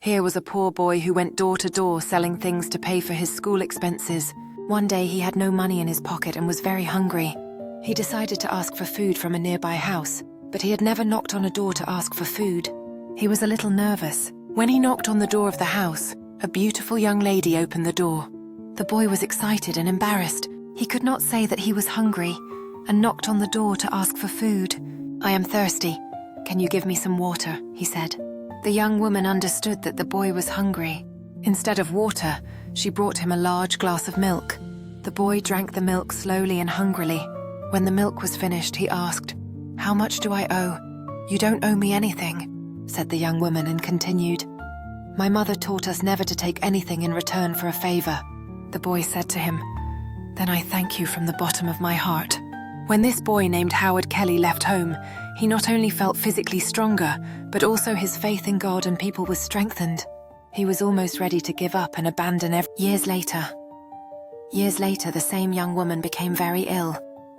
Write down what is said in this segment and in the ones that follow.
Here was a poor boy who went door to door selling things to pay for his school expenses. One day he had no money in his pocket and was very hungry. He decided to ask for food from a nearby house, but he had never knocked on a door to ask for food. He was a little nervous. When he knocked on the door of the house, a beautiful young lady opened the door. The boy was excited and embarrassed. He could not say that he was hungry and knocked on the door to ask for food. "I am thirsty. Can you give me some water?" he said. The young woman understood that the boy was hungry. Instead of water, she brought him a large glass of milk. The boy drank the milk slowly and hungrily. When the milk was finished, he asked, "How much do I owe?" "You don't owe me anything," said the young woman and continued, "My mother taught us never to take anything in return for a favor." The boy said to him, "Then I thank you from the bottom of my heart." When this boy named Howard Kelly left home, he not only felt physically stronger, but also his faith in God and people was strengthened. He was almost ready to give up and abandon everything. Years later, the same young woman became very ill.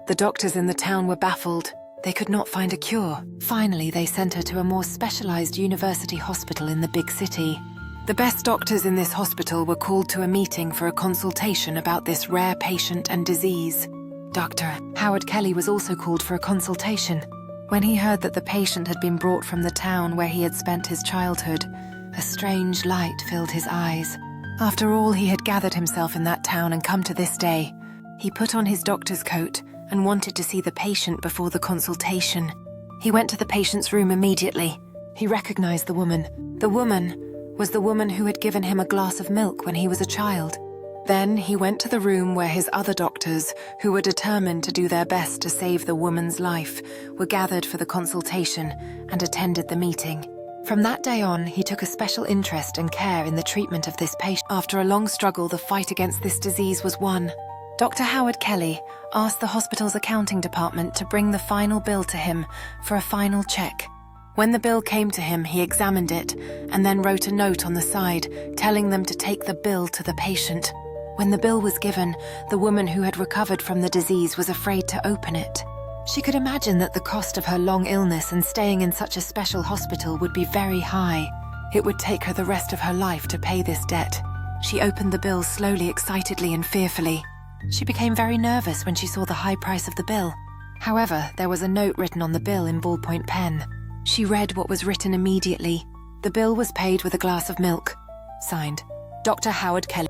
The doctors in the town were baffled. They could not find a cure. Finally, they sent her to a more specialized university hospital in the big city. The best doctors in this hospital were called to a meeting for a consultation about this rare patient and disease. Dr. Howard Kelly was also called for a consultation. When he heard that the patient had been brought from the town where he had spent his childhood, a strange light filled his eyes. After all, he had gathered himself in that town and come to this day. He put on his doctor's coat and wanted to see the patient before the consultation. He went to the patient's room immediately. He recognized the woman. The woman was the woman who had given him a glass of milk when he was a child. Then he went to the room where his other doctors, who were determined to do their best to save the woman's life, were gathered for the consultation and attended the meeting. From that day on, he took a special interest and care in the treatment of this patient. After a long struggle, the fight against this disease was won. Dr. Howard Kelly asked the hospital's accounting department to bring the final bill to him for a final check. When the bill came to him, he examined it and then wrote a note on the side telling them to take the bill to the patient. When the bill was given, the woman who had recovered from the disease was afraid to open it. She could imagine that the cost of her long illness and staying in such a special hospital would be very high. It would take her the rest of her life to pay this debt. She opened the bill slowly, excitedly, and fearfully. She became very nervous when she saw the high price of the bill. However, there was a note written on the bill in ballpoint pen. She read what was written immediately. The bill was paid with a glass of milk. Signed, Dr. Howard Kelly.